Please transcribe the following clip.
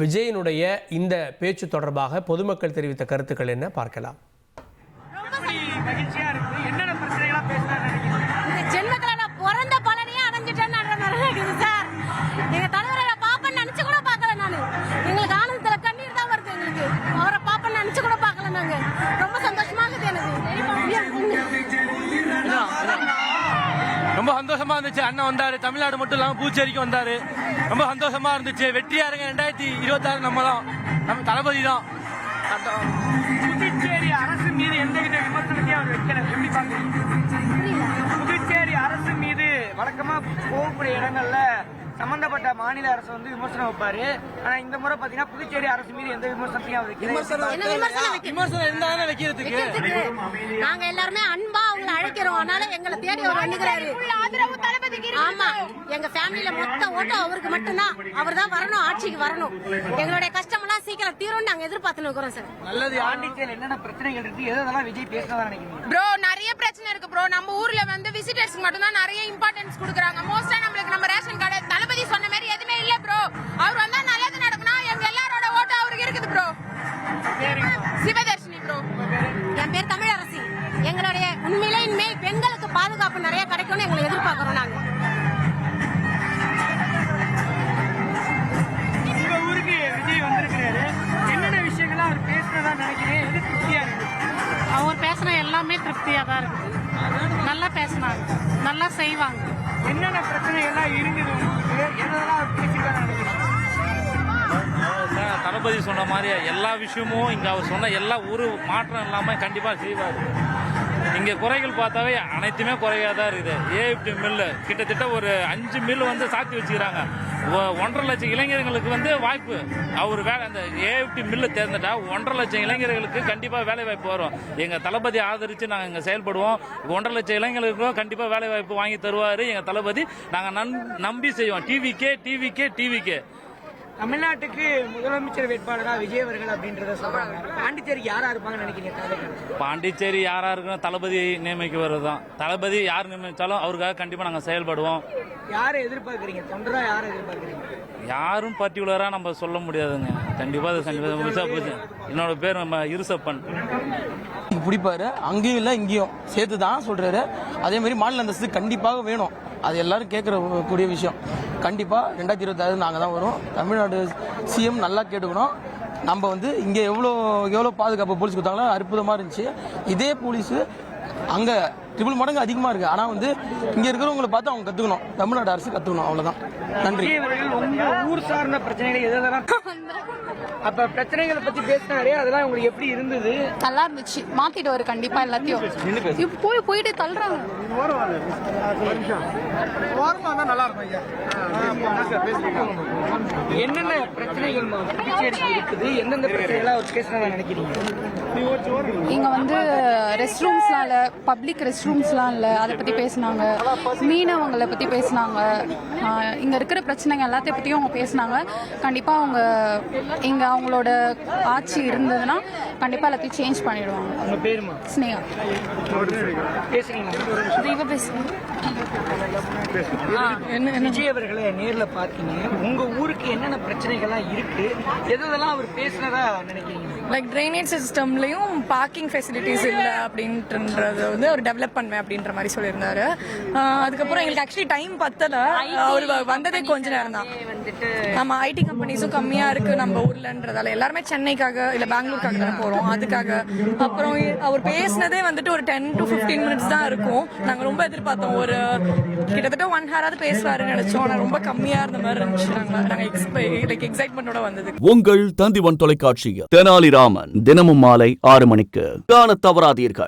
விஜயனுடைய இந்த பேச்சு தொடர்பாக பொதுமக்கள் தெரிவித்த கருத்துக்கள் என்ன பார்க்கலாம். ரொம்ப சந்தோஷமா இருந்துச்சு. அண்ணன் வந்தாரு, தமிழ்நாடு மட்டும் இல்லாம புதுச்சேரிக்கு வந்தாரு. ரொம்ப சந்தோஷமா இருந்துச்சு. வெற்றியாருங்க 2026 நம்ம தான், நம்ம தளபதி தான். புதுச்சேரி அரசு மீது எந்தவித விமர்சனத்தையும் அவர் வைக்கல. எப்படி பாக்குறீங்க? புதுச்சேரி அரசு மீது வழக்கமா போகக்கூடிய இடங்கள்ல சம்பந்தப்பட்ட மாநில அரசு வந்து விமர்சனம் வைப்பாரு. ஆனா இந்த முறை பாத்தீங்கன்னா புதுச்சேரி அரசு மீது எந்த விமர்சனத்தையும் அவர் விமர்சனம் இருந்தாலும் வைக்கிறதுக்கு நாங்க எல்லாருமே அன்பா அவங்களை அழைக்கிறோம். அதனால எங்களை தேடி அவர் வந்துக்கிறாரு. ஆமா, எங்க ஃபேமிலியில மொத்த ஓட்டம் அவருக்கு மட்டும்தான். அவர் தான் வரணும், ஆட்சிக்கு வரணும். எங்களுடைய கஷ்டம் எல்லாம் சீக்கிரம் தீரும் நாங்க எதிர்பார்த்து இருக்கிறோம் சார். நல்லது. பாண்டிச்சேரியில் என்னென்ன பிரச்சனைகள் இருக்கு, எதெல்லாம் விஜய் பேசுறதா நினைக்கிறீங்க? ப்ரோ, நிறைய பிரச்சனை இருக்கு ப்ரோ. நம்ம ஊர்ல வந்து விசிட்டர்ஸ்க்கு மட்டும் தான் நிறைய இம்பார்ட்டன்ஸ் கொடுக்குறாங்க. மோஸ்டா நம்மளுக்கு நம்ம ரேஷன் கார்டு தளபதி சொன்ன மாதிரி எதுவுமே இல்ல ப்ரோ. அவர் வந்தா நல்லது நடக்கணும். எங்க எல்லாரோட ஓட்டம் அவருக்கு இருக்குது ப்ரோ. சிவதர்ஷினி ப்ரோ. என் பேர் தமிழரசி. எங்களுடைய உண்மையிலே இனிமேல் பெண்களுக்கு பாதுகாப்பு நிறைய கிடைக்கும்னு எங்களை எதிர்பார்க்கிறோம் நாங்க. உங்க ஊருக்கு விஜய் வந்திருக்கிறாரு, என்னென்ன விஷயங்களா அவர் பேசுறதா நினைக்கிறேன், எது திருப்தியா இருக்கு? அவர் பேசுன எல்லாமே திருப்தியா தான் இருக்கு. நல்லா பேசினாங்க, நல்லா செய்வாங்க. என்னென்ன பிரச்சனை எல்லாம் இருக்குது உங்களுக்கு, எதெல்லாம் அவர் பேசிருக்காரு நினைக்கிறீங்க? தளபதி சொன்ன மாதிரி எல்லா விஷயமும் இங்க அவர் சொன்ன எல்லா ஒரு மாற்றம் இல்லாம கண்டிப்பா செய்வார். இங்க குறைகள் பார்த்தாவே அனைத்துமே குறையா தான் இருக்குது. ஏஎஃப்டி மில்லு கிட்டத்தட்ட ஒரு 5 மில்லு வந்து சாத்தி வச்சுக்கிறாங்க. 1.5 லட்சம் இளைஞர்களுக்கு வந்து வாய்ப்பு. அவர் வேலை அந்த ஏஎஃப்டி மில்லு தேர்ந்துட்டா 1.5 லட்சம் இளைஞர்களுக்கு கண்டிப்பா வேலை வாய்ப்பு வரும். எங்க தளபதி ஆதரிச்சு நாங்க இங்க செயல்படுவோம். 1.5 லட்சம் இளைஞர்களுக்கும் கண்டிப்பா வேலை வாய்ப்பு வாங்கி தருவாரு எங்க தளபதி. நாங்க நம்பி செய்வோம். டிவிக்கே தமிழ்நாட்டுக்கு முதலமைச்சர் வேட்பாளரா விஜய் அவர்கள் அப்படின்றத சொல்றாங்க. பாண்டிச்சேரிக்கு யாரா இருப்பாங்கன்னு நினைக்கிறீங்க? பாண்டிச்சேரி யாரா இருக்கணும், தளபதி நியமிக்க வருதுதான். தளபதி யார் நியமிச்சாலும் அவருக்காக கண்டிப்பா நாங்க செயல்படுவோம். யாரை எதிர்பார்க்கறீங்க? தொண்டரா யாரை எதிர்பார்க்கறீங்க? யாரும் பர்டிகுலரா நம்ம சொல்ல முடியாதுங்க. கண்டிப்பா என்னோட பேர் நம்ம இருசப்பன். பிடிப்பாரு, அங்கேயும் இல்லை இங்கேயும் சேர்த்து தான் சொல்றாரு. அதே மாதிரி மாநில அந்தஸ்து கண்டிப்பாக வேணும். அது எல்லாரும் கேட்குற கூடிய விஷயம். கண்டிப்பாக 2026 நாங்கள் தான் வரும். தமிழ்நாடு சிஎம் நல்லா கேட்டுக்கணும். நம்ம வந்து இங்கே எவ்வளோ பாதுகாப்பு போலீஸ் கொடுத்தாங்களோ அற்புதமாக இருந்துச்சு. இதே போலீஸு அங்கே 3 மடங்கு அதிகமாக இருக்குது. ஆனால் வந்து இங்கே இருக்கிறவங்களை பார்த்து அவங்க கற்றுக்கணும், தமிழ்நாடு அரசு கற்றுக்கணும். அவ்வளோதான். நன்றி. உங்க ஊர் சார்ந்த பிரச்சனைகள் எதெல்லாம் அப்ப பிரச்சனைகளை பத்தி பேசினாரே, அதெல்லாம் உங்களுக்கு எப்படி இருந்தது? நல்லா இருந்துச்சு. மாத்திடுவாரு கண்டிப்பா எல்லாத்தையும். போயிட்டு தள்ளுறாங்க. என்னென்ன பிரச்சனைகள் புதுச்சேரிக்கு இருக்குது, எந்தெந்த பிரச்சனைகளா அவர் பேசுறதா நினைக்கிறீங்க? இங்க வந்து ரெஸ்ட் ரூம்ஸ்லாம் இல்ல, பப்ளிக் ரெஸ்ட் ரூம்ஸ்லாம் இல்ல, அதை பத்தி பேசினாங்க. மீனவங்களை பத்தி பேசினாங்க. இங்க இருக்கிற பிரச்சனைகள் எல்லாத்தையும் பத்தியும் அவங்க பேசினாங்க. கண்டிப்பா அவங்க இங்க அவங்களோட ஆட்சி இருந்ததுன்னா கண்டிப்பா எல்லாத்தையும் சேஞ்ச் பண்ணிடுவாங்க. உங்க பேருமா? ஸ்னேகா. விஜய் அவர்களை நேர்ல பாத்தீங்க, உங்க ஊருக்கு என்னென்ன பிரச்சனைகள்லாம் இருக்கு, எதெல்லாம் அவர் பேசுனதா நினைக்கிறீங்க? லைக் ட்ரைனேஜ் சிஸ்டம்லையும் பார்க்கிங் ஃபெசிலிட்டிஸ் இல்லை அப்படின்றத வந்து அவர் டெவலப் பண்ணுவேன் அப்படின்ற மாதிரி சொல்லியிருந்தாரு. அதுக்கப்புறம் எங்களுக்கு ஆக்சுவலி டைம் பத்தலை. அவர் வந்ததே கொஞ்ச நேரம் தான். நம்ம ஐடி கம்பெனிஸும் கம்மியாக இருக்குது நம்ம ஊர்லன்றதால எல்லாருமே சென்னைக்காக இல்லை பெங்களூருக்காக தான் போகிறோம். அதுக்காக அப்புறம் அவர் பேசினதே வந்துட்டு ஒரு 10 to 15 மினிட்ஸ் தான் இருக்கும். நாங்கள் ரொம்ப எதிர்பார்த்தோம், ஒரு கிட்டத்தட்ட 1 ஹவராவது பேசுவாருன்னு நினைச்சோம். ஆனால் ரொம்ப கம்மியாக இருந்த மாதிரி இருந்துச்சு. நாங்கள் எக்ஸைட்மெண்டோட வந்தது. உங்கள் தந்திவன் தொலைக்காட்சியில் தெனாலிராமன் தினமும் மாலை 6 மணிக்கு காண தவறாதீர்கள்.